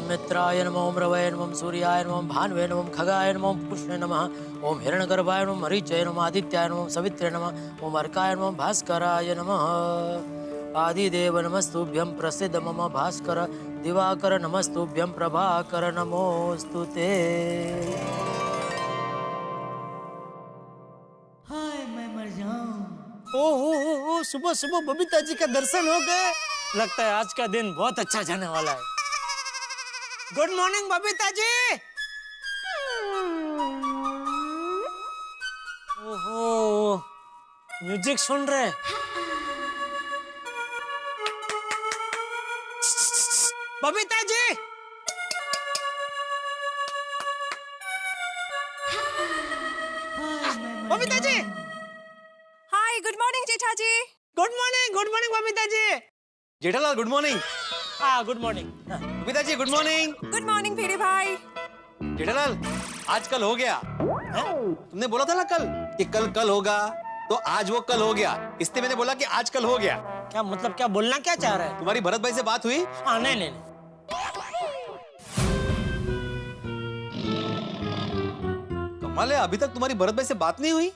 मित्राय नमः, ओम रवये नमः, सूर्याय नमः, भानुवे नमः, खगाय नमः, पुष्णे नमः, ओम हिरण्यगर्भाय नमः, मरीचाय नमः, आदित्याय नमः, सवित्रे नमः, ओम अर्काय नमः, भास्कराय नमः। आदिदेव नमस्तुभ्यं प्रसिद्ध मम भास्कर, दिवाकर नमस्तुभ्यं प्रभाकर, नमोस्तुते। हाय मैं मर जाऊं। ओ सुबह सुबह बबीता जी का दर्शन हो गए। लगता है आज का दिन बहुत अच्छा जाने वाला है। Good morning Babita ji. ओहो, म्यूजिक सुन रहे। Babita ji, Babita ji. Hi, good morning Jetha ji. Good morning Babita ji. Jethalal good morning. हाँ good morning. Babita ji good morning. Good morning Bhide भाई। जेठालाल आज कल हो गया। तुमने बोला था ना कल कि कल कल होगा, तो आज वो कल हो गया, इसलिए मैंने बोला कि आज कल हो गया। क्या मतलब, क्या बोलना क्या चाह रहा है? तुम्हारी भरत भाई से बात हुई? हाँ नहीं नहीं, कमाल है, अभी तक तुम्हारी भरत भाई से बात नहीं हुई।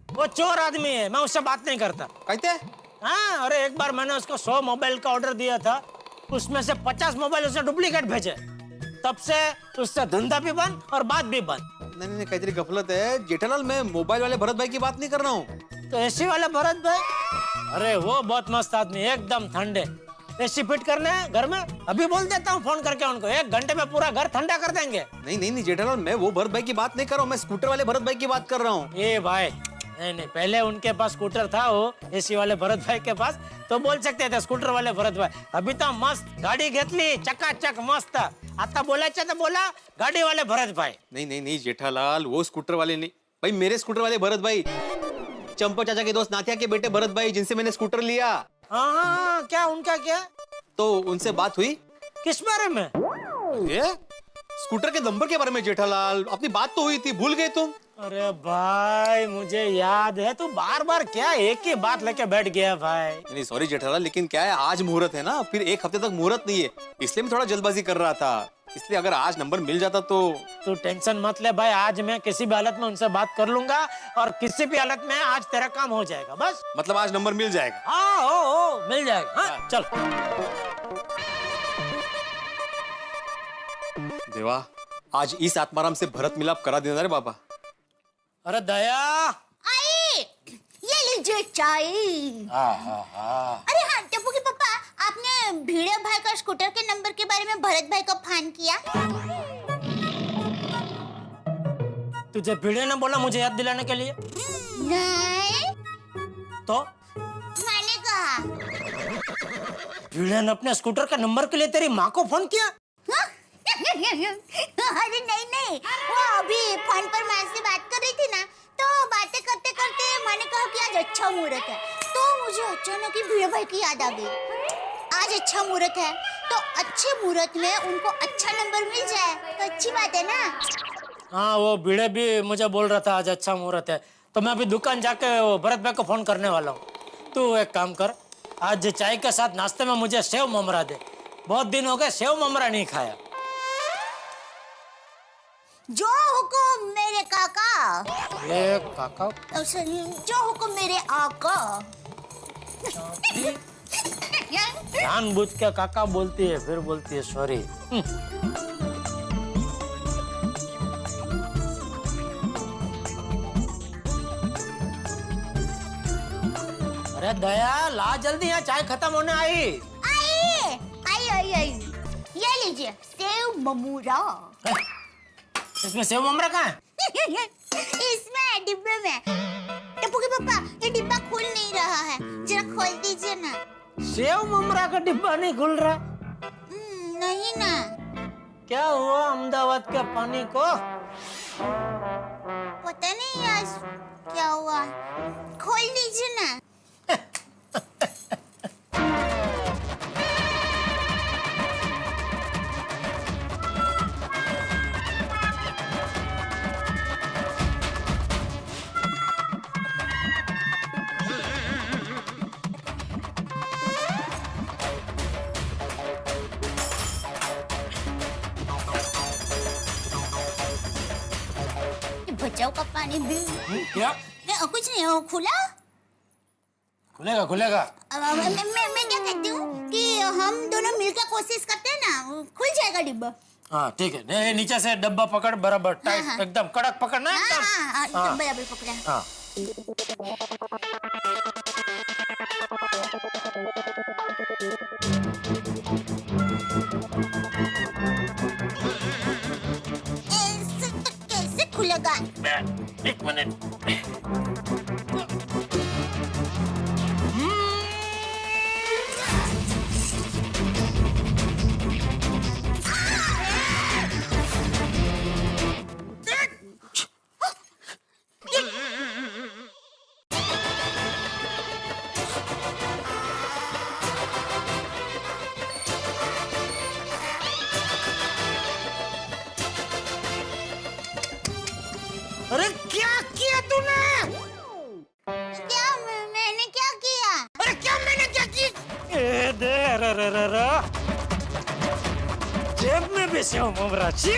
वो चोर आदमी है, मैं उससे बात नहीं करता। कहते? हाँ, अरे एक बार मैंने उसको 100 मोबाइल का ऑर्डर दिया था, उसमें से 50 मोबाइल उसने डुप्लीकेट भेजे। तब से उससे धंधा भी बंद और बात भी बंद। नहीं नहीं, कई गफलत है जेठालाल, मैं मोबाइल वाले भरत भाई की बात नहीं कर रहा हूँ। तो एसी वाले भरत भाई, अरे वो बहुत मस्त आदमी, एकदम ठंडे। एसी फिट करने हैं घर में, अभी बोल देता हूँ फोन करके उनको, 1 घंटे में पूरा घर ठंडा कर देंगे। नहीं नहीं नहीं जेठालाल, मैं वो भरत भाई की बात नहीं कर रहा हूँ, मैं स्कूटर वाले भरत भाई की बात कर रहा हूँ। ए भाई, नहीं, पहले उनके पास स्कूटर था, वो एसी वाले भरत भाई के पास, तो बोल सकते थे स्कूटर वाले भरत भाई। अभी तो मस्त गाड़ी घेतली, चकाचक मस्त। आता बोलायचं तर बोला गाड़ी वाले भरत भाई। नहीं नहीं नहीं जेठालाल, वो स्कूटर वाले नहीं भाई, मेरे स्कूटर वाले भरत भाई, चंपा चाचा के दोस्त नाथिया के बेटे भरत भाई, जिनसे मैंने स्कूटर लिया। हाँ, क्या उनका क्या? तो उनसे बात हुई? किस बारे में? ये स्कूटर के नंबर के बारे में जेठालाल, अपनी बात तो हुई थी, भूल गए तुम? अरे भाई मुझे याद है, तू बार बार क्या एक ही बात लेके बैठ गया भाई। नहीं सॉरी जेठालाल, लेकिन क्या है, आज मुहूर्त है ना, फिर 1 हफ्ते तक मुहूर्त नहीं है, इसलिए मैं थोड़ा जल्दबाजी कर रहा था। इसलिए अगर आज नंबर मिल जाता तो। तू टेंशन मत ले भाई, आज मैं किसी भी हालत में उनसे बात कर लूंगा, और किसी भी हालत में आज तेरा काम हो जाएगा बस। मतलब आज नंबर मिल जाएगा? हाँ हो मिल जाएगा। हाँ चल। देवा, आज इस आत्माराम से भरत मिलाप करा देना रे बाबा। अरे दया, आई, ये लीजिए चाय। अरे हाँ टप्पू के पापा, आपने भिड़े भाई का स्कूटर के नंबर के बारे में भरत भाई को फोन किया? तुझे भिड़े ने बोला मुझे याद दिलाने के लिए? नहीं, तो मैंने कहा। भिड़े ने अपने स्कूटर के नंबर के लिए तेरी माँ को फोन किया? हाँ? अरे नहीं, वो अभी फोन पर माँ से बात कर रही थी ना, तो बातें करते करते मैंने कहा कि आज अच्छा मुहूर्त है, तो मुझे अचानक ही भिड़े भाई की याद आ गई। आज अच्छा मुहूर्त है, तो अच्छे मुहूर्त में उनको अच्छा नंबर मिल जाए तो अच्छी बात है ना। हाँ, वो भिड़े भी मुझे बोल रहा था आज अच्छा मुहूर्त है, तो मैं अभी दुकान जाके वो भरत भाई को फोन करने वाला हूँ। तू एक काम कर, आज चाय के साथ नाश्ते में मुझे सेव ममरा दे, बहुत दिन हो गए सेव ममरा नहीं खाया। जो हुकुम मेरे काका। ये काका? जो हुकुम मेरे आका। जानबूझ के काका बोलती है, फिर बोलती है सॉरी। अरे दया, ला जल्दी, यहाँ चाय खत्म होने आई। आई। ये लीजिए सेव ममूरा। इसमें सेव ममरा कहाँ है? इसमें डिब्बे में। टप्पू के पापा, ये डिब्बा खुल नहीं रहा है, जरा खोल दीजिए ना। सेव ममरा का डिब्बा नहीं खुल रहा? नहीं ना। क्या हुआ अहमदाबाद के पानी को? पता नहीं आज क्या हुआ, खोल दीजिए ना। बचाओ का पानी भी क्या कुछ नहीं हो खुला। खुलेगा खुलेगा? मैं क्या कहती हूँ कि हम दोनों मिलकर कोशिश करते हैं ना, खुल जाएगा डिब्बा। हाँ ठीक है, नहीं नीचे से डब्बा पकड़ बराबर टाइट, हाँ। एकदम कड़क पकड़ना है एकदम। एकदम बराबर पकड़ा। हाँ ऐसे तो कैसे खुलेगा? एक मिनट। अरे क्या किया तूने? क्या मैंने क्या किया? अरे क्या मैंने क्या की? ए दे रे जेब में भी सेव ममरा छी।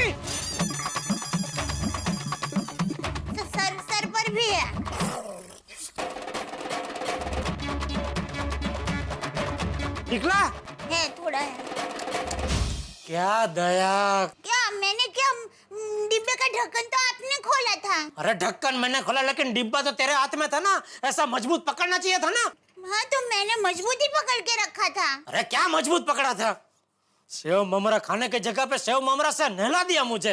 सर पर भी है। निकला? है थोड़ा है। क्या दया। क्या मैंने क्या डिब्बे का ढक्कन तो आपने खोला था। अरे ढक्कन मैंने खोला लेकिन डिब्बा तो तेरे हाथ में था ना, ऐसा मजबूत पकड़ना चाहिए था ना। हाँ तो मैंने मजबूती पकड़ के रखा था। अरे क्या मजबूत पकड़ा था? सेव ममरा खाने की जगह पे सेव ममरा से नहला दिया मुझे।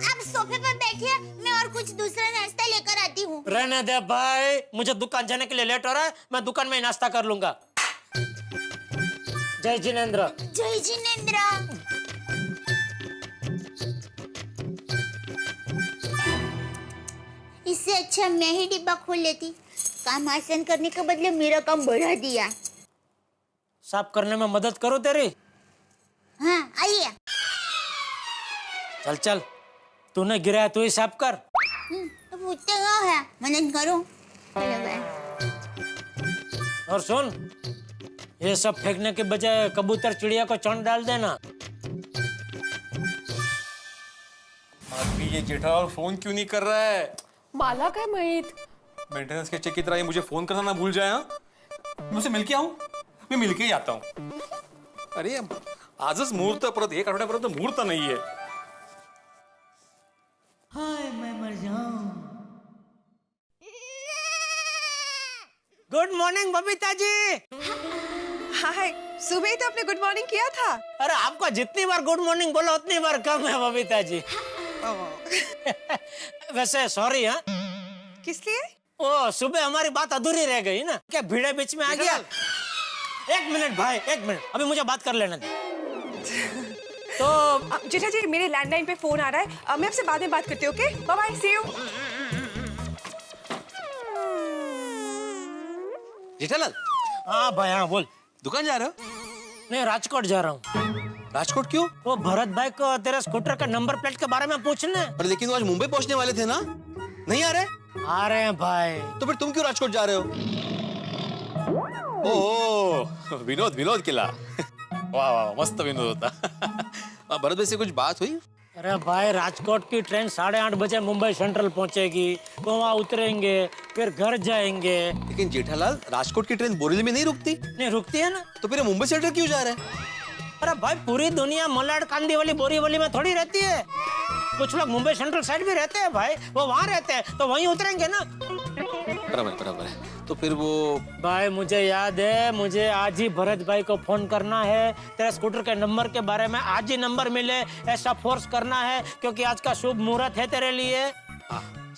आप सोफे पर बैठिए, मैं और कुछ दूसरा नाश्ता लेकर आती हूँ। रहने दे भाई, मुझे दुकान जाने के लिए लेट हो रहा है, मैं दुकान में ही नाश्ता कर लूंगा। जय जिनेंद्र। जय जिनेंद्र। इससे अच्छा मैं ही डिब्बा खोल लेती। काम आसान करने के बदले मेरा काम बढ़ा दिया। साफ करने में मदद करो तेरी। हाँ आइए। चल चल, तूने गिराया तू ही साफ कर। तो पूछते क्या है, मदद करो। और सुन, ये सब फेंकने के बजाय कबूतर चिड़िया को चौंक डाल देना। अभी ये जेठालाल फोन क्यों नहीं कर रहा है? माला काय माहित? मेंटेनेंस के चेक की तरह ये मुझे फोन करना ना भूल जाए। हाँ, मैं उसे मिल के आऊं? मैं मिल के ही आता हूं। अरे आजच मुहूर्त, परत एक आठवड्यापर्यंत मुहूर्त नाहीये। हाय मैं मर जाऊं। Good morning Babita ji. हाय, सुबह ही तो आपने गुड मॉर्निंग किया था। अरे आपको जितनी बार गुड मॉर्निंग बोला उतनी बार कम है बबीता जी। वैसे सॉरी। हाँ किस लिए? ओ सुबह हमारी बात अधूरी रह गई ना, क्या भीड़े बीच में आ गया। एक मिनट भाई, एक मिनट, अभी मुझे बात कर लेने दे। तो जेठा जी मेरे लैंडलाइन पे फोन आ रहा है, मैं आपसे बाद में बात करती हूँ। Okay bye bye, see you. Jethalal, हाँ भाई हाँ बोल। दुकान जा रहे हो? नहीं राजकोट जा रहा हूँ। राजकोट क्यों? वो भरत भाई को तेरे स्कूटर का नंबर प्लेट के बारे में पूछने। पर लेकिन वो आज मुंबई पहुंचने वाले थे ना, नहीं आ रहे? आ रहे हैं भाई। तो फिर तुम क्यों राजकोट जा रहे हो? ओह विनोद, विनोद किला। वाह वाह मस्त विनोद होता। भरत भाई से कुछ बात हुई? अरे भाई राजकोट की ट्रेन 8:30 बजे मुंबई सेंट्रल पहुंचेगी, तो वहाँ उतरेंगे फिर घर जाएंगे। लेकिन जेठालाल, राजकोट की ट्रेन बोरीवली में नहीं रुकती? नहीं रुकती है ना। तो फिर मुंबई सेंट्रल क्यों जा रहे हैं? अरे भाई पूरी दुनिया मलाड कांदीवली बोरीवली में थोड़ी रहती है। कुछ लोग मुंबई सेंट्रल साइड भी रहते हैं भाई, वो वहाँ रहते हैं तो वहीं उतरेंगे ना। बराबर बराबर है। तो फिर वो भाई मुझे याद है, मुझे आज ही भरत भाई को फोन करना है, तेरे स्कूटर के नंबर के बारे में आज ही नंबर मिले ऐसा फोर्स करना है, क्योंकि आज का शुभ मुहूर्त है तेरे लिए।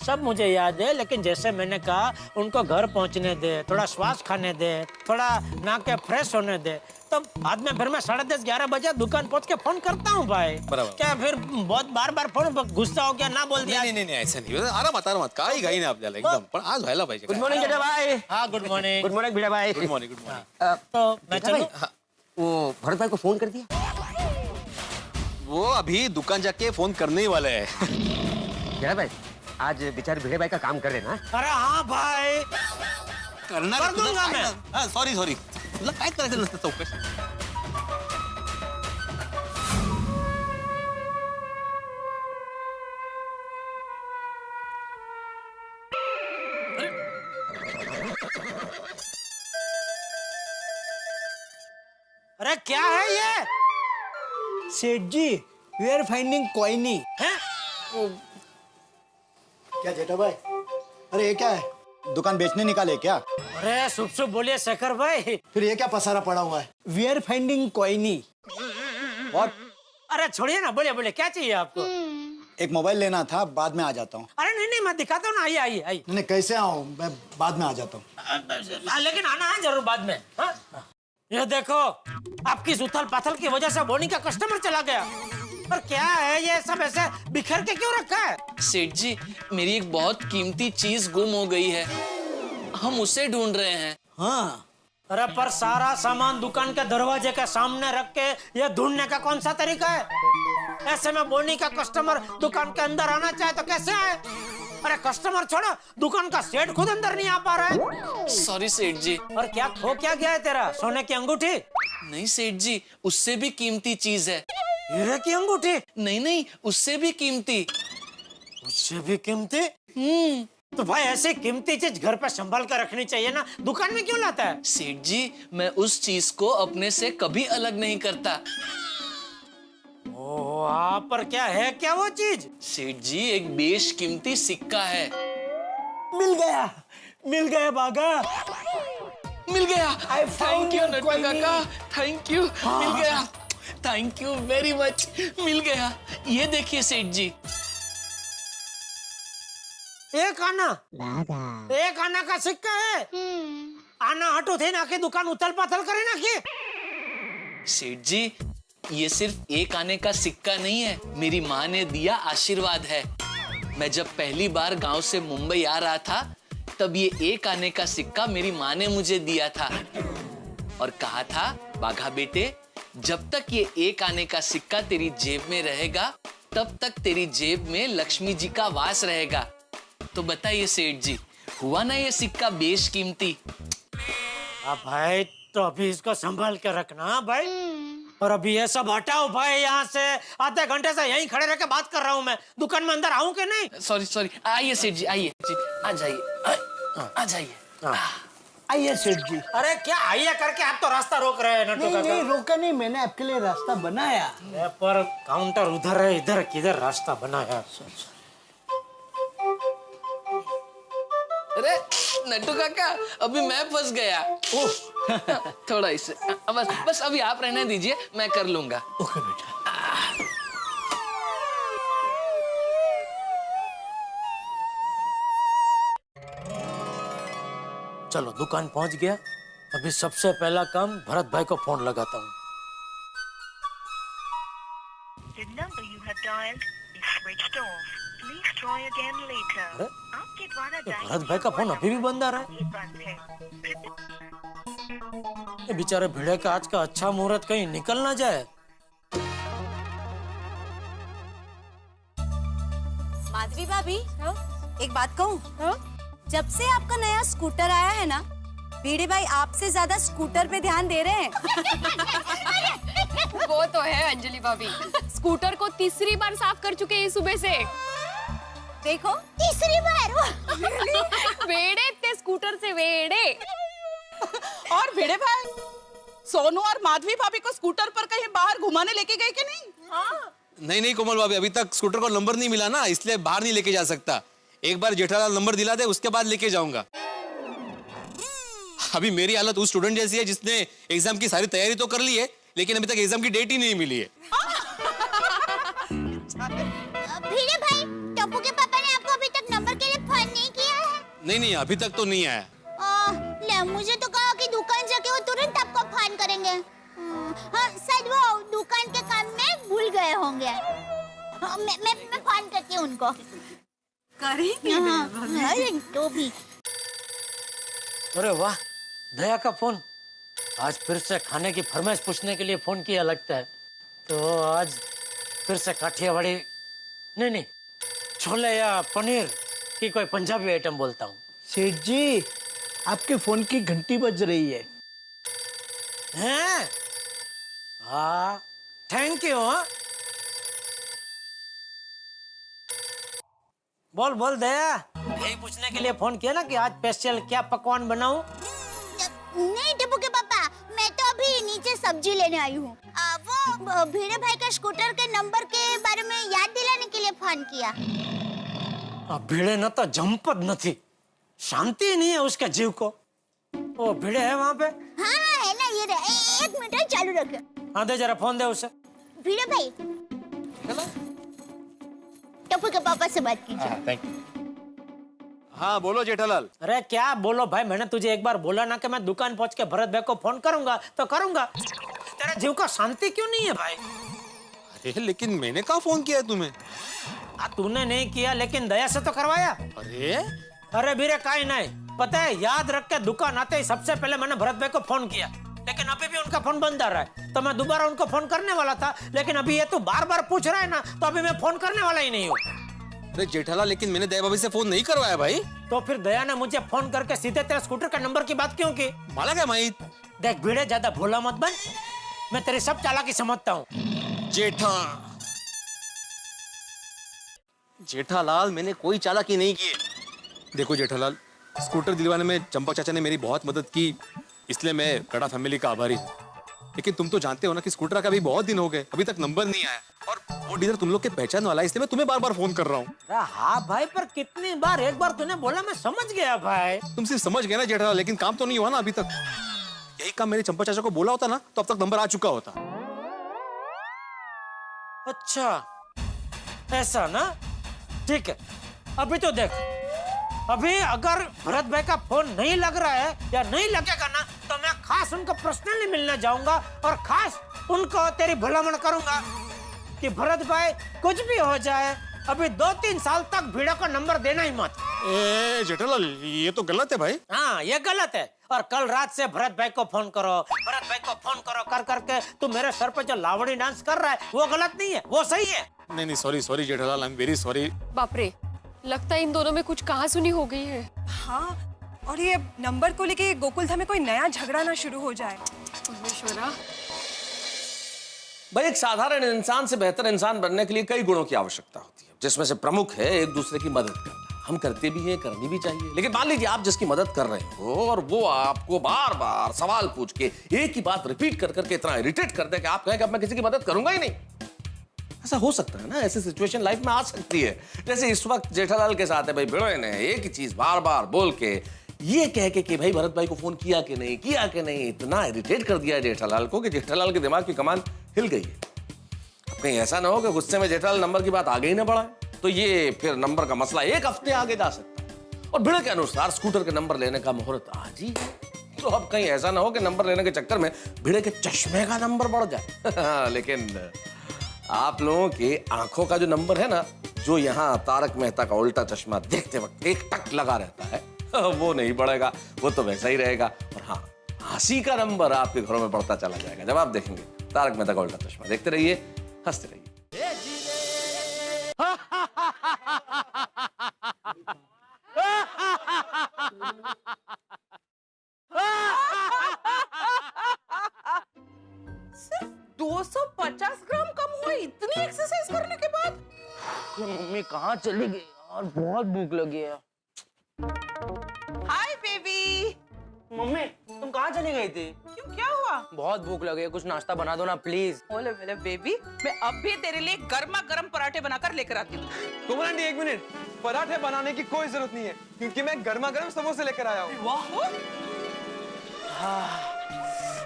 सब मुझे याद है, लेकिन जैसे मैंने कहा उनको घर पहुंचने दे, थोड़ा श्वास खाने दे, थोड़ा नाक फ्रेश होने दे, तो बाद में फिर मैं 10:30-11 बजे दुकान पहुंच के फोन करता हूँ भाई। बराबर। क्या फिर बहुत बार बार फोन गुस्सा हो गया ना बोल दिया? नहीं नहीं नाही ऐसा नहीं, आरामात काही घाई नाही आपल्याला एकदम, पण आज व्हायला पाहिजे। गुड मॉर्निंग जेठा भाई। हाँ गुड मॉर्निंग। गुड मॉर्निंग भिड़ा भाई। Good morning, good morning. तो मैं चलूं? वो भरत भाई को फोन कर दिया? वो अभी दुकान जाके फोन करने ही वाले हैं। जेठा भाई आज बेचारे भिड़े भाई का काम कर रहे ना। अरे हाँ भाई करणार कर दूंगा मैं। हाँ सॉरी सॉरी, तुला काय करायचं नसतं चौकशी। क्या है ये? सेठ जी, वी आर फाइंडिंग कोयनी। हैं? क्या जेठा भाई? अरे ये क्या है? दुकान बेचने निकाले क्या? अरे शुभ शुभ बोलिए शेखर भाई। फिर ये क्या पसारा पड़ा हुआ है? वी आर फाइंडिंग कोयनी। और अरे छोड़िए ना, बोलिए बोलिए, क्या चाहिए आपको? एक मोबाइल लेना था, बाद में आ जाता हूँ। अरे नहीं नहीं, मैं दिखाता हूँ ना, आइए आइए आइए। नहीं कैसे आऊँ, मैं बाद में आ जाता हूँ। लेकिन आना है जरूर बाद में। हाँ? ये देखो, आपकी इस उथल पाथल की वजह से बोनी का कस्टमर चला गया। पर क्या है ये सब ऐसे बिखर के क्यों रखा है? सेठ जी, मेरी एक बहुत कीमती चीज गुम हो गई है, हम उसे ढूंढ रहे हैं। हाँ, अरे पर सारा सामान दुकान के दरवाजे के सामने रख के ये ढूंढने का कौन सा तरीका है? ऐसे में बोनी का कस्टमर दुकान के अंदर आना चाहे तो कैसे आए? अरे कस्टमर छोड़ो, दुकान का सेठ खुद अंदर नहीं आ पा रहा है। सॉरी सेठ जी। और क्या खो क्या गया है तेरा? सोने की अंगूठी? नहीं सेठ जी, उससे भी कीमती चीज है। हीरे की अंगूठी? नहीं नहीं, उससे भी कीमती। उससे भी कीमती? तो भाई ऐसी कीमती चीज घर पे संभाल कर रखनी चाहिए ना, दुकान में क्यों लाता है? सेठ जी, मैं उस चीज को अपने से कभी अलग नहीं करता। ओह, आप पर क्या है, क्या वो चीज? सेठ जी, एक बेशकीमती सिक्का है। मिल गया बागा। मिल गया। I found thank you your Nattu coin. काका, थैंक यू। मिल गया, थैंक यू वेरी मच, मिल गया। ये देखिए सेठ जी, एक आना का सिक्का है। आना हटो थे ना कि दुकान उथल पाथल करे ना कि। सेठ जी, ये सिर्फ एक आने का सिक्का नहीं है, मेरी माँ ने दिया आशीर्वाद है। मैं जब पहली बार गांव से मुंबई आ रहा था, तब ये एक आने का सिक्का मेरी माँ ने मुझे दिया था और कहा था, बाघा बेटे, जब तक ये एक आने का सिक्का तेरी जेब में रहेगा, तब तक तेरी जेब में लक्ष्मी जी का वास रहेगा। तो बताइए सेठ जी, हुआ ना ये सिक्का बेशकीमती? अब भाई तो अभी इसको संभाल के रखना भाई। और अभी ये सब हटाओ भाई यहाँ से, आधे घंटे से यहीं खड़े रह के बात कर रहा हूँ मैं। दुकान में अंदर आऊँ कि नहीं? सॉरी सॉरी, आइए सेठ जी, आइए जी, आ जाइए, आ जाइए। आइए सेठ जी। अरे क्या आइए करके आप तो रास्ता रोक रहे हैं नट्टू नहीं काका। नहीं, रोका नहीं, मैंने आपके लिए रास्ता बनाया। पर काउंटर उधर है, इधर किधर रास्ता बनाया? अरे नट्टू काका, अभी मैं फंस गया। थोड़ा इसे, बस अभी आप रहने दीजिए, मैं कर लूंगा। ओके बेटा। चलो दुकान पहुंच गया। अभी सबसे पहला काम भरत भाई को फोन लगाता हूँ। The number you have dialed is switched off. Please try again later. अरे? आपके द्वारा ये dial भरत भाई का फोन अभी भी बंद आ रहा है। ये बंद है। ये बेचारे भिड़े का आज का अच्छा मुहूर्त कहीं निकल ना जाए। माधवी भाभी, एक बात कहूँ? जब से आपका नया स्कूटर आया है ना, भिड़े भाई आपसे ज्यादा स्कूटर पे ध्यान दे रहे हैं। वो तो है अंजलि भाभी, स्कूटर को तीसरी बार साफ कर चुके हैं सुबह से। देखो, तीसरी बार। वेड़े इतने स्कूटर से वेड़े। और भिड़े भाई, सोनू और माधवी भाभी को स्कूटर पर कहीं बाहर घुमाने लेके गए कि नहीं? नहीं कोमल भाभी, अभी तक स्कूटर को नंबर नहीं मिला ना, इसलिए बाहर नहीं लेके जा सकता। एक बार जेठालाल नंबर दिला दे, उसके बाद लेके जाऊंगा। अभी मेरी हालत उस स्टूडेंट जैसी है जिसने एग्जाम की सारी तैयारी तो कर ली है, लेकिन अभी तक एग्जाम की डेट ही नहीं मिली है। भिड़े भाई, टप्पू के पापा ने आपको अभी तक नंबर के लिए फोन नहीं किया है? नहीं अभी तक तो नहीं आया। ले, मुझे तो कहा कि दुकान जाके वो तुरंत आपको फोन करेंगे। हाँ, शायद वो दुकान के काम में भूल गए होंगे। मैं फोन करती हूँ उनको। करेंगे। अरे तो भी। अरे वाह, दया का फोन। आज फिर से खाने की फरमाइश पूछने के लिए फोन किया लगता है। तो आज फिर से काठियावाड़ी नहीं, छोले या पनीर की कोई पंजाबी आइटम बोलता हूँ। सेठ जी, आपके फोन की घंटी बज रही है। हैं? हाँ, थैंक यू। बोल दया, यही पूछने के लिए फोन किया ना कि आज स्पेशल क्या पकवान बनाऊं? नहीं टप्पू के पापा, मैं तो अभी नीचे सब्जी लेने आई हूँ। वो भिड़े भाई का स्कूटर के नंबर के बारे में याद दिलाने के लिए फोन किया। भिड़े न तो जंपत नहीं, शांति नहीं है उसके जीव को। वो भिड़े है वहाँ पे? हाँ है ना, ये रहे। एक मिनट चालू रखिए। हाँ दे जरा फोन दे उसे। भिड़े भाई, टप्पू के पापा से बात कीजिए। Thank you. हाँ बोलो जेठालाल। अरे क्या बोलो भाई, मैंने तुझे एक बार बोला ना कि मैं दुकान पहुंच के भरत भाई को फोन करूंगा तो करूंगा। तेरा जीव का शांति क्यों नहीं है भाई? अरे लेकिन मैंने कहाँ फोन किया है तुम्हें? तूने नहीं किया लेकिन दया से तो करवाया। अरे बीरे काई नहीं, पता है याद रख के दुकान आते ही सबसे पहले मैंने भरत भाई को फोन किया, लेकिन अभी भी उनका फोन बंद आ रहा है। तो मैं दोबारा उनको फोन करने वाला था, लेकिन अभी ये तू बार बार पूछ रहा है ना, तो अभी मैं फोन करने वाला ही नहीं हूँ। अरे जेठालाल लेकिन मैंने दया भाभी से फोन नहीं करवाया भाई। तो फिर दया ने मुझे फोन करके सीधे तेरे स्कूटर के नंबर की बात क्यों की? माला क्या माई? देख भिड़े, ज्यादा भोला मत बन, मैं तेरी सब चालाकी समझता हूँ। जेठालाल मैंने कोई चालाकी नहीं की। देखो जेठालाल, स्कूटर दिलवाने में चंपक चाचा ने मेरी बहुत मदद की, इसलिए मैं कड़ा फैमिली का आभारी हूँ। लेकिन तुम तो जानते हो ना कि स्कूटर का भी बहुत दिन हो गए, अभी तक नंबर नहीं आया, और वो डीलर तुम लोग के पहचान वाला है, इसलिए मैं तुम्हें बार बार फोन कर रहा हूँ। हाँ भाई, पर कितनी बार? एक बार तूने बोला मैं समझ गया भाई। तुम सिर्फ समझ गए ना जेठालाल, लेकिन काम तो नहीं हुआ ना अभी तक। यही काम मेरे चंपा चाचा को बोला होता ना तो अब तक नंबर आ चुका होता। अच्छा ऐसा ना, ठीक है। अभी तो देख, अभी अगर भरत भाई का फोन नहीं लग रहा है या नहीं लगेगा ना, तो मैं खास उनको पर्सनली मिलने जाऊंगा और खास उनको तेरी भलामण करूंगा कि भरत भाई कुछ भी हो जाए, अभी 2-3 साल तक भिड़ा को नंबर देना ही मत। जेठालाल ये तो गलत है भाई। हाँ ये गलत है, और कल रात से भरत भाई को फोन करो, भरत भाई को फोन करो कर करके तू मेरे सर पे जो लावड़ी डांस कर रहा है वो गलत नहीं है, वो सही है। नहीं sorry Jethalal, I am very sorry. बाप रे, लगता है इन दोनों में कुछ कहासुनी हो गई है। हाँ, और ये नंबर को लेके गोकुलधाम में कोई नया झगड़ा ना शुरू हो जाए। परमेश्वरा, भाई एक साधारण इंसान से बेहतर इंसान बनने के लिए कई गुणों की आवश्यकता होती है, जिसमें से प्रमुख है एक दूसरे की मदद करना। हम करते भी हैं, करनी भी चाहिए, लेकिन मान लीजिए आप जिसकी मदद कर रहे हो और वो आपको बार बार सवाल पूछ के एक ही बात रिपीट कर करके इतना इरिटेट कर दे कि आप कहें कि अब मैं किसी की मदद करूंगा ही नहीं। ऐसा हो सकता है ना, ऐसी सिचुएशन लाइफ में आ सकती है, जैसे इस वक्त जेठालाल के साथ है। भाई भिड़ोए ने एक ही चीज बार बार बोल के ये कह के कि भाई भरत भाई को फोन किया कि नहीं, इतना इरिटेट कर दिया जेठालाल को कि जेठालाल के दिमाग की कमान हिल गई है। कहीं ऐसा ना हो कि गुस्से में जेठालाल नंबर की बात आगे ही ना बढ़ाए, तो ये फिर नंबर का मसला एक हफ्ते आगे जा सकता है। और भिड़े के अनुसार स्कूटर के नंबर लेने का मुहूर्त आज ही है, तो अब कहीं ऐसा ना हो कि नंबर लेने के चक्कर में भिड़े के चश्मे का नंबर बढ़ जाए। लेकिन आप लोगों की आंखों का जो नंबर है ना, जो यहाँ तारक मेहता का उल्टा चश्मा देखते वक्त एक टक लगा रहता है, वो नहीं बढ़ेगा, वो तो वैसा ही रहेगा। और हाँ, हंसी का नंबर आपके घरों में बढ़ता चला जाएगा जब आप देखेंगे तारक मेहता का उल्टा चश्मा। देखते रहिए, हंसते रहिए। सिर्फ 250 ग्राम कम हुए इतनी एक्सरसाइज करने के बाद? मम्मी कहाँ चली गई यार, बहुत भूख लगी है। Hi baby. मम्मी तुम कहाँ चली गई थी? क्यों, क्या हुआ? बहुत भूख लगी है, कुछ नाश्ता बना दो ना प्लीज। बोले मेरे बेबी, मैं अब भी तेरे लिए गर्मा गर्म पराठे बनाकर लेकर आती हूँ। कोमल आंटी एक मिनट, पराठे बनाने की कोई जरूरत नहीं है, क्योंकि मैं गर्मा गर्म समोसे लेकर आया हूँ।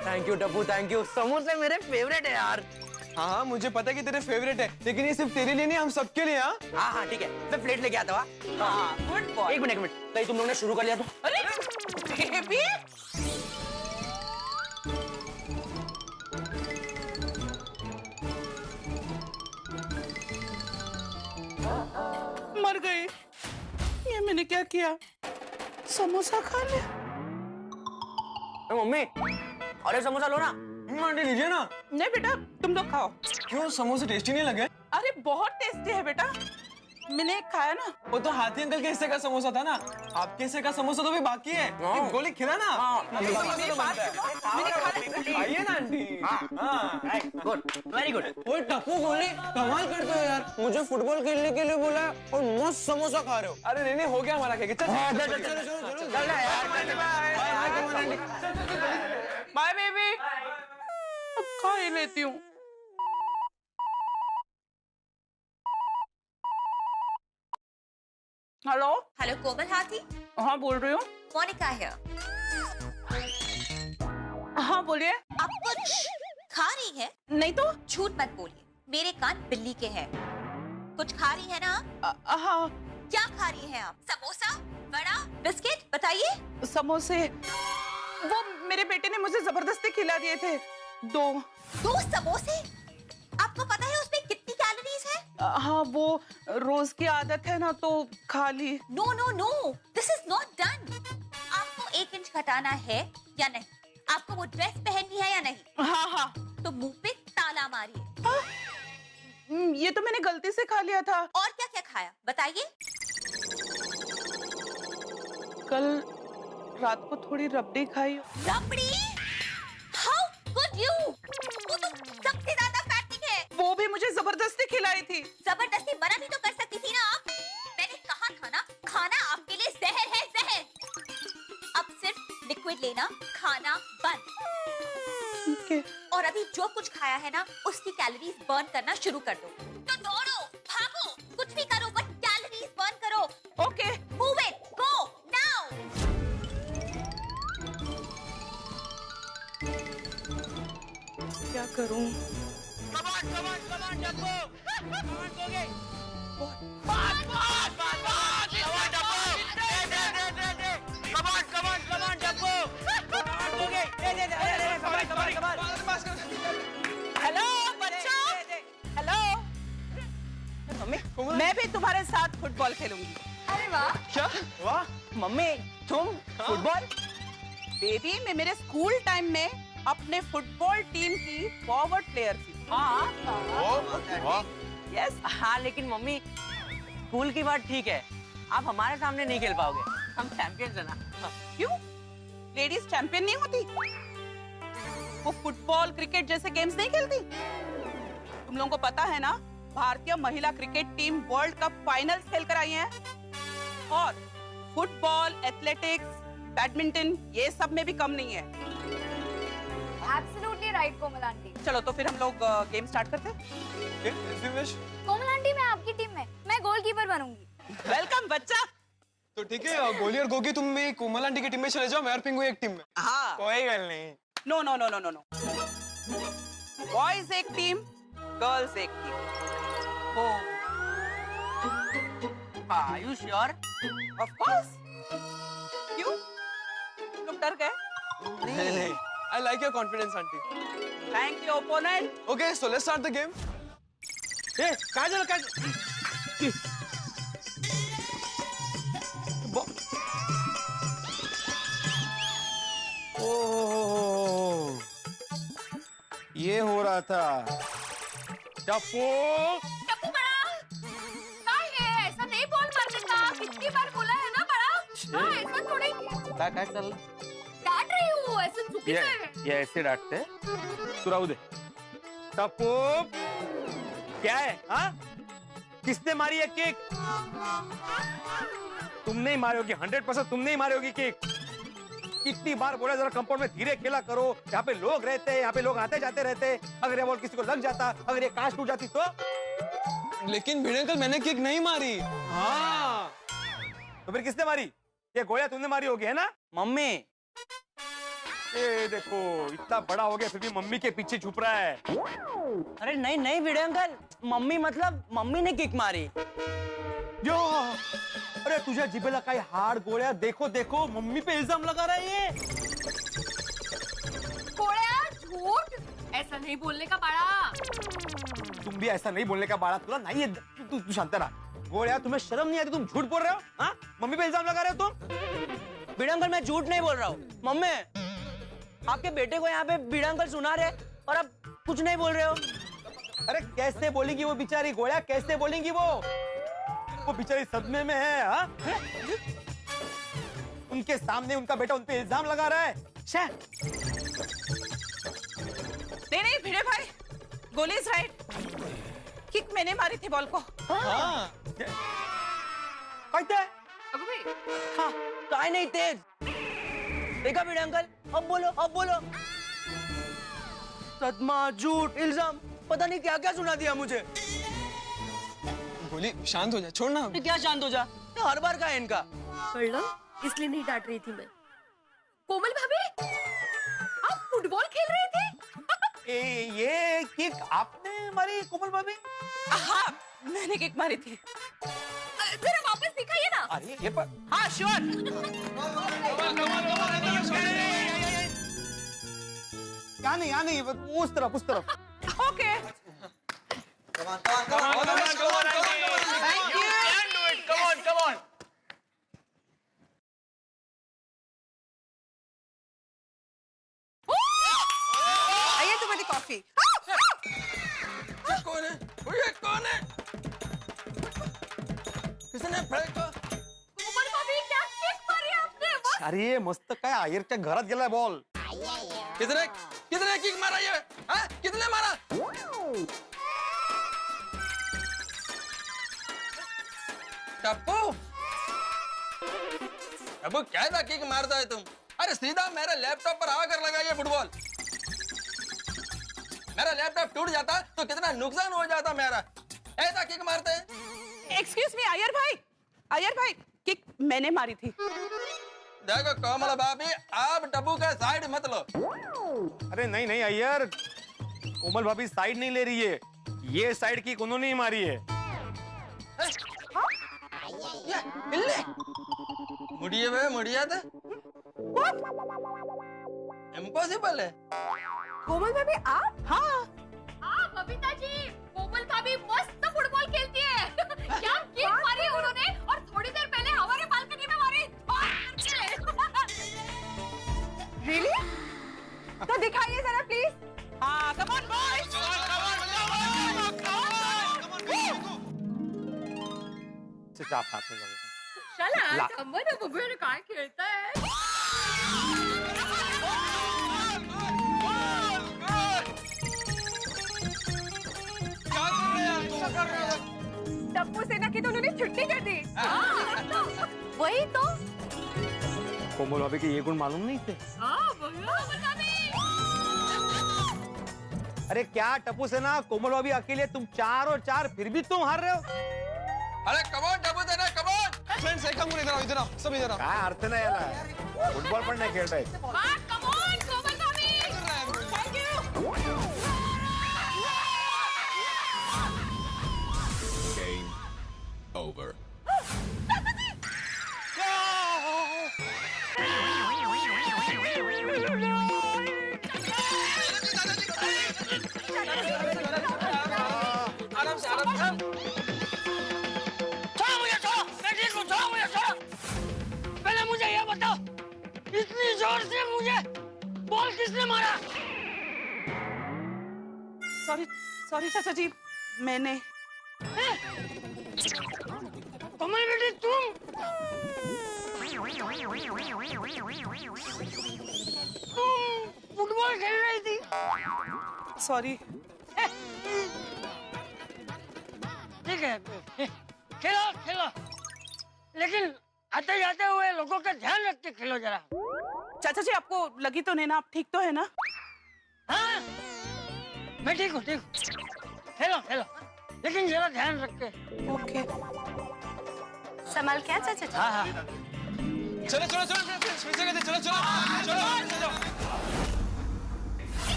Thank you Tappu, thank you. समोसे मेरे फेवरेट है यार। हाँ मुझे पता है कि तेरे फेवरेट है, लेकिन ये सिर्फ तेरे लिए नहीं, हम सबके लिए। हाँ ठीक है, मैं प्लेट लेके आता हूँ। हाँ, गुड बॉय। एक मिनट नहीं, तुम लोगों ने शुरू कर लिया तो। अरे बेबी, मर गई। ये मैंने क्या किया? समोसा खा लिया। मम्मी अरे समोसा लो ना। आंटी लीजिए ना। नहीं बेटा, तुम लोग खाओ। क्यों, समोसे टेस्टी नहीं लगे? अरे बहुत टेस्टी है बेटा, मैंने एक खाया ना। वो तो हाथी अंकल के हिस्से का समोसा था ना, आपके हिस्से का समोसा तो भी बाकी है। गोली खिला ना। आइए ना आंटी। Good, very good. वो टप्पू गोली कमाल करते हो यार, मुझे फुटबॉल खेलने के लिए बोला है और मस्त समोसा खा रहे हो। अरे नहीं हो गया हमारा केक। Bye baby. खा ही लेती हूँ। हेलो हेलो कोमल हाथी। हाँ बोल रही हूँ। मोनिका है। हाँ बोलिए। आप कुछ खा रही है? नहीं तो। झूठ मत बोलिए, मेरे कान बिल्ली के हैं। कुछ खा रही है ना? हाँ। क्या खा रही हैं आप? समोसा, वड़ा, बिस्किट, बताइए। समोसे वो मेरे बेटे ने मुझे जबरदस्ती खिला दिए थे। दो समोसे? आपको पता है उसमें कितनी कैलोरीज है? हाँ वो रोज की आदत है ना तो खा ली। No no no, this is not done. आपको 1 इंच घटाना है या नहीं? आपको वो ड्रेस पहननी है या नहीं? हाँ हाँ। तो मुंह पे ताला मारिए। ये तो मैंने गलती से खा लिया था। और क्या क्या खाया बताइए। कल रात को थोड़ी रबड़ी खाई। रबड़ी? How could you? वो तो सबसे ज्यादा फैटिंग है। वो भी मुझे जबरदस्ती खिलाई थी। जबरदस्ती मना भी तो कर सकती थी ना आप। मैंने कहा था ना, खाना आपके लिए जहर है, जहर। अब सिर्फ लिक्विड लेना, खाना बंद। और अभी जो कुछ खाया है ना, उसकी कैलोरीज बर्न करना शुरू कर दो। तो दौड़ो, भागो, कुछ भी करो, बट कैलोरीज बर्न करो। Okay. Move it, go now. क्या करूं? हेलो बच्चों, हेलो। मम्मी मैं भी तुम्हारे साथ फुटबॉल खेलूंगी। अरे वाह। क्या? वाह मम्मी, तुम फुटबॉल? बेबी मैं मेरे स्कूल टाइम में अपने फुटबॉल टीम की फॉरवर्ड प्लेयर थी। हाँ। यस। हाँ लेकिन मम्मी स्कूल की बात ठीक है, आप हमारे सामने नहीं खेल पाओगे, हम चैंपियंस हैं ना। क्यों? लेडीज चैंपियन नहीं होती? वो फुटबॉल क्रिकेट जैसे गेम्स नहीं खेलती? तुम लोगों को पता है ना, भारतीय महिला cricket team world cup finals खेल कर आई है। और फुटबॉल, एथलेटिक्स, बैडमिंटन ये सब में भी कम नहीं है। एब्सोल्युटली राइट कोमल आंटी। चलो तो फिर हम लोग गेम स्टार्ट करते हैं। कोमल आंटी मैं आपकी टीम में, मैं गोलकीपर बनूंगी। वेलकम बच्चा। तो ठीक है, गोली और गोगी तुम मेरी कोमल आंटी की टीम में चले जाओ, मैं और पिंगू एक टीम में। हाँ। कोई गल नहीं। No no no no no no. Boys एक टीम, गर्ल्स एक team. Are you sure? Of course. क्यों? तुम लोग डर गए? नहीं। I like your confidence, auntie. Thank you, opponent. Okay, so let's start the game. ए, काजल काजल। ओह, ये हो रहा था। टप्पू बड़ा, है ऐसा नहीं बॉल मारने का। कितनी बार बोला है ना बड़ा। हाँ ऐसा थोड़ी। काय चल डांट रही हूँ, ऐसे चुकीचं है। ये ऐसे डांटते? तू राहू दे। टप्पू क्या है? हाँ किसने मारी है किक? तुम नहीं मारोगी, 100% तुम नहीं मारोगी किक। कितनी बार बोला जरा कंपाउंड में धीरे खेला करो, यहाँ पे लोग रहते हैं, यहाँ पे लोग आते जाते रहते हैं। अगर ये बॉल किसी को लग जाता, अगर ये कांच टूट जाती तो? लेकिन भिड़े अंकल मैंने किक नहीं मारी। हाँ तो फिर किसने मारी? ये गोया तुमने मारी होगी है ना? मम्मी। ये देखो इतना बड़ा हो गया फिर भी मम्मी के पीछे छुप रहा है। अरे नहीं नहीं भिड़े अंकल, मम्मी मतलब मम्मी ने किक मारी। जो अरे तुझे जिभेला काही हाड गोळ्या, देखो देखो मम्मी पे इल्जाम लगा रहा है ये। गोळ्या झूठ, ऐसा नहीं बोलने का बाळा। तुम भी ऐसा नहीं बोलने का बाळा, तुला नहीं है। तू शांत रहा। गोळ्या तुम्हें शर्म नहीं आती? तुम झूठ बोल रहे हो। हाँ मम्मी पे इल्जाम लगा रहे हो तुम। भिड़े अंकल मैं झूठ नहीं बोल रहा हूँ। मम्मी आपके बेटे को यहाँ पे भिड़े अंकल सुना रहे और आप कुछ नहीं बोल रहे हो। अरे कैसे बोलेंगी वो बेचारी गोळ्या, कैसे बोलेंगी वो बेचारी सदमे में है। हाँ उनके सामने उनका बेटा उन पे इल्जाम लगा रहा है। नहीं भिड़े भाई, गोली इज राइट। किक मैंने मारी थी बॉल को। हाँ कहते हैं हाँ काय नहीं तेज देखा भिड़े अंकल। अब बोलो अब बोलो। सदमा, झूठ, इल्जाम, पता नहीं क्या क्या सुना दिया मुझे। बोली शांत हो जा, छोड़ ना। क्या शांत हो जा, तो हर बार का है इनका। इसलिए नहीं डांट रही थी मैं। कोमल भाभी, आप फुटबॉल खेल रहे थे? ये किक आपने मारी कोमल भाभी? हाँ, मैंने किक मारी थी। जरा वापस दिखाइए ना। अरे ये पर हाँ श्योर। यहाँ नहीं उस तरफ। ओके। Come on. आइए तुम्हारी कॉफी। कौन है? ये कौन है? किसने फेंका? कोमल भाभी, क्या किक मारी आपने? अरे मस्त काय आयरच्या घरात गेलाय बॉल। कितने किक मारा ये? हाँ? कितने मारा? टप्पू कैसा किक मारता है तुम? अरे सीधा मेरे लैपटॉप पर आकर लगाइए फुटबॉल। मेरा लैपटॉप टूट जाता तो कितना नुकसान हो जाता मेरा। ऐसा किक मारते हैं? एक्सक्यूज मी अय्यर भाई, किक मैंने मारी थी। देखो कोमल भाभी, आप टप्पू का साइड मत लो। अरे नहीं अय्यर, कोमल भाभी साइड नहीं ले रही है। ये साइड किक उन्होंने ही मारी है। मुड़िया था? इम्पॉसिबल है। कोमल भाभी आप? हाँ। बबीता जी, कोमल भाभी मस्त फुटबॉल खेलती है। क्या किक मारी उन्होंने, और थोड़ी देर पहले हमारे बालकनी में मारी। रियली? तो दिखाइए जरा प्लीज। हाँ, कम ऑन बॉयज। चाप हाथ में जाओ। चला, अम्मा बबूया काय खेळता है? टप्पू सेना की तो उन्होंने छुट्टी कर दी। वही तो। कोमल भाभी के ये गुण मालूम नहीं थे? अरे क्या टप्पू सेना, कोमल भाभी अकेले, तुम 4 और 4, फिर भी तुम हार रहे हो। अरे कमॉन टप्पू सेना, कमॉन। फ्रेंड्स एक काम करो, इधर आओ, सब इधर आओ। काय अर्थ नाही याला, फुटबॉल पण नाही खेळताय। Game over. पहले मुझे ये बताओ, इतनी जोर से मुझे बॉल किसने मारा? सॉरी चाचा जी, मैंने। कमल बेटी तुम फुटबॉल खेल रही थी? सॉरी। ठीक है, खेलो, लेकिन आते जाते हुए लोगों का ध्यान रख के खेलो जरा। चाचा जी, आपको लगी तो नहीं ना? आप ठीक तो है ना? हाँ, मैं ठीक हूँ। खेलो, लेकिन जरा ध्यान रख के। ओके। संभाल क्या चाचा जी? हाँ। चलो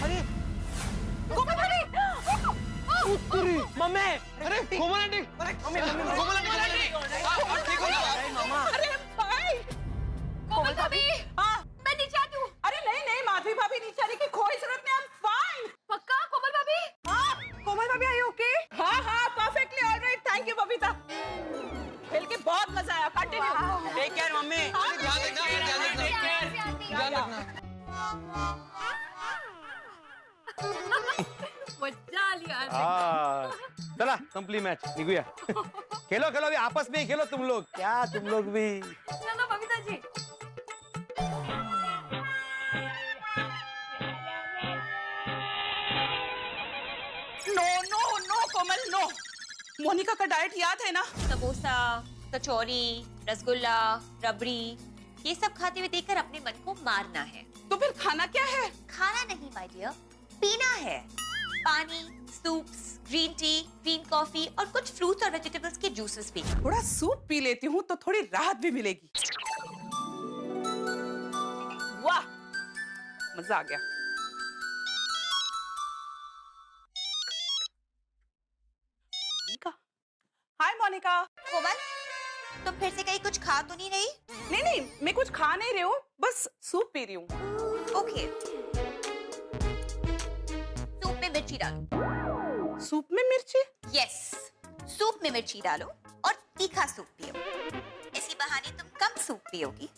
अरे कोमल भाभी, मम्मी। अरे कोमल आंटी, कोमल आंटी, ठीक हो ना? अरे भाई, कोमल भाभी, हाँ मैं नीचे आती हूँ। अरे नहीं, माधवी भाभी नीचे आने की कोई जरूरत नहीं। I'm fine। पक्का कोमल भाभी? हाँ, कोमल भाभी आई ओके? हाँ, perfectly all right। Thank you Babita. खेल के बहुत मजा आया। कंटिन्यू। Take care mummy. ध्यान रखना। मजा आली आज। चला संपली मैच, निघूया। खेलो अभी आपस में ही खेलो तुम लोग। क्या तुम लोग भी? चलो बबीता जी। No Komal, no. मोनिका का डाइट याद है ना? समोसा, कचौरी, रसगुल्ला, रबड़ी, ये सब खाते हुए देखकर अपने मन को मारना है। तो फिर खाना क्या है? खाना नहीं माय डियर, पीना है पानी, soups, green tea, green coffee और कुछ फ्रूट्स और वेजिटेबल्स के जूसेस भी। थोड़ा सूप पी लेती हूँ तो थोड़ी राहत भी मिलेगी। वाह, मजा आ गया। हाय मोनिका। कोमल, तुम फिर से कहीं कुछ खा तो नहीं रही? नहीं, मैं कुछ खा नहीं रही हूँ, बस सूप पी रही हूँ। ओके। सूप में मिर्ची डालो। सूप में मिर्ची? यस, सूप में मिर्ची डालो और तीखा सूप पियो। इसी बहाने तुम कम सूप पियोगी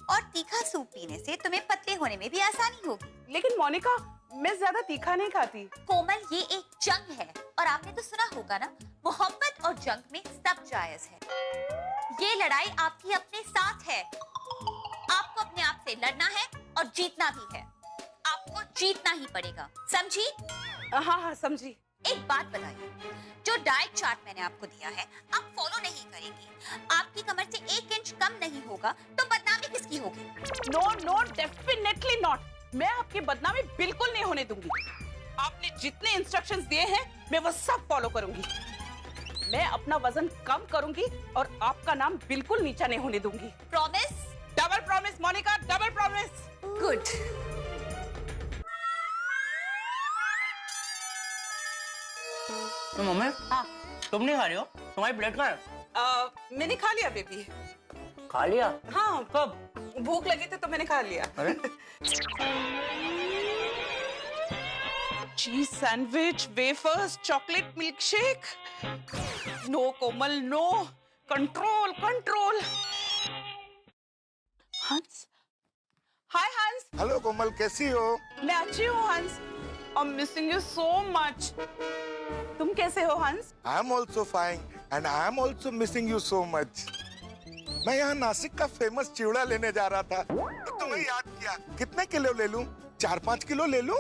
और तीखा सूप पीने से तुम्हें पतले होने में भी आसानी होगी। लेकिन मोनिका, मैं ज्यादा तीखा नहीं खाती। कोमल, ये एक जंग है और आपने तो सुना होगा ना, मोहब्बत और जंग में सब जायज है। ये लड़ाई आपकी अपने साथ है। आपको अपने आप से लड़ना है और जीतना भी है। आपको जीतना ही पड़ेगा, समझी? हाँ, समझी। एक बात बताइए, जो डाइट चार्ट मैंने आपको दिया है आप फॉलो नहीं करेंगी, आपकी कमर से 1 इंच कम नहीं होगा तो बदनामी किसकी होगी? No, definitely not. मैं आपकी बदनामी बिल्कुल नहीं होने दूंगी। आपने जितने इंस्ट्रक्शंस दिए हैं मैं वो सब फॉलो करूंगी। मैं अपना वजन कम करूंगी और आपका नाम बिल्कुल नीचा नहीं होने दूंगी। Promise? Double promise Monica, double promise. Good. Mummy, तुम नहीं खा रही हो? तुम्हारी प्लेट कहाँ है? मैंने खा लिया बेबी। खा लिया? हाँ। कब? भूख लगी थी तो मैंने खा लिया। अरे? Cheese sandwich, wafers, chocolate milkshake. No Komal, no. Control. Hans. Hi हंस। हेलो कोमल, कैसी हो? मैं अच्छी हूँ हंस। I'm missing you so much. तुम कैसे हो हंस? I am also fine and I am also missing you so much. मैं यहाँ नासिक का फेमस चिवड़ा लेने जा रहा था तो तुम्हें याद किया। कितने किलो ले लूं? 4-5 किलो ले लूं?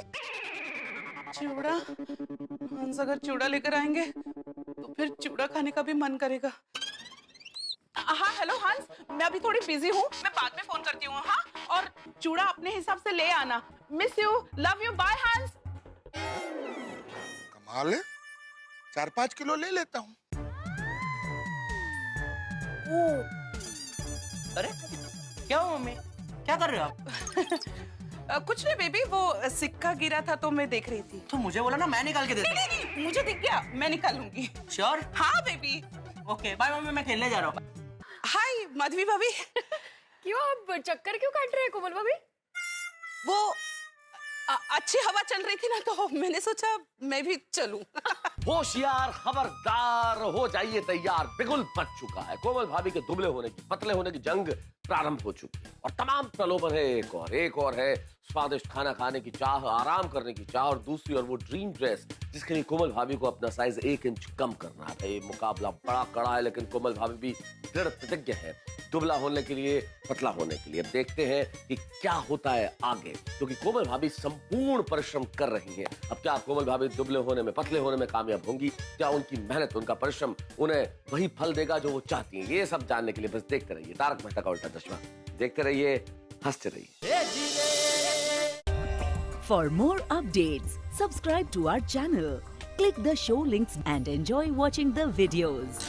चिवड़ा? हंस अगर चिवड़ा लेकर आएंगे तो फिर चिवड़ा खाने का भी मन करेगा। हाँ हेलो हंस, मैं अभी थोड़ी बिजी हूँ, मैं बाद में फोन करती हूँ। हाँ, और चिवड़ा अपने हिसाब से ले आना। Miss you, love you, bye हंस। कमाल है, 4-5 किलो ले लेता हूँ। अरे क्या हो मम्मी, क्या कर रहे हो आप? कुछ नहीं बेबी, वो सिक्का गिरा था तो मैं देख रही थी। तो मुझे बोला ना, मैं निकाल के देता हूँ। नहीं, मुझे दिख गया, मैं निकालूंगी। श्योर? हाँ बेबी। ओके बाय मम्मी, मैं खेलने जा रहा हूँ। हाय माधवी भाभी। क्यों आप चक्कर क्यों काट रहे हैं कोमल भाभी? वो अच्छी हवा चल रही थी ना तो मैंने सोचा मैं भी चलूं। होशियार, खबरदार, हो जाइए तैयार। बिगुल बच चुका है। कोमल भाभी के दुबले होने की, पतले होने की जंग प्रारंभ हो चुकी है और तमाम प्रलोभन है। एक और है स्वादिष्ट खाना खाने की चाह, आराम करने की चाह, और दूसरी और वो ड्रीम ड्रेस जिसके लिए कोमल भाभी को अपना साइज 1 इंच कम करना है। ये मुकाबला बड़ा कड़ा है लेकिन कोमल भाभी भी दृढ़ प्रतिज्ञ है दुबला होने के लिए, पतला होने के लिए। अब देखते हैं कि क्या होता है आगे, क्योंकि कोमल भाभी संपूर्ण परिश्रम कर रही हैं। अब क्या कोमल भाभी दुबले होने में, पतले होने में कामयाब होंगी? क्या उनकी मेहनत, उनका परिश्रम उन्हें वही फल देगा जो वो चाहती हैं? ये सब जानने के लिए बस देखते रहिए तारक मेहता का उल्टा चश्मा। देखते रहिए, हंसते रहिए। For more updates, subscribe to our channel, click the show links and enjoy watching the videos.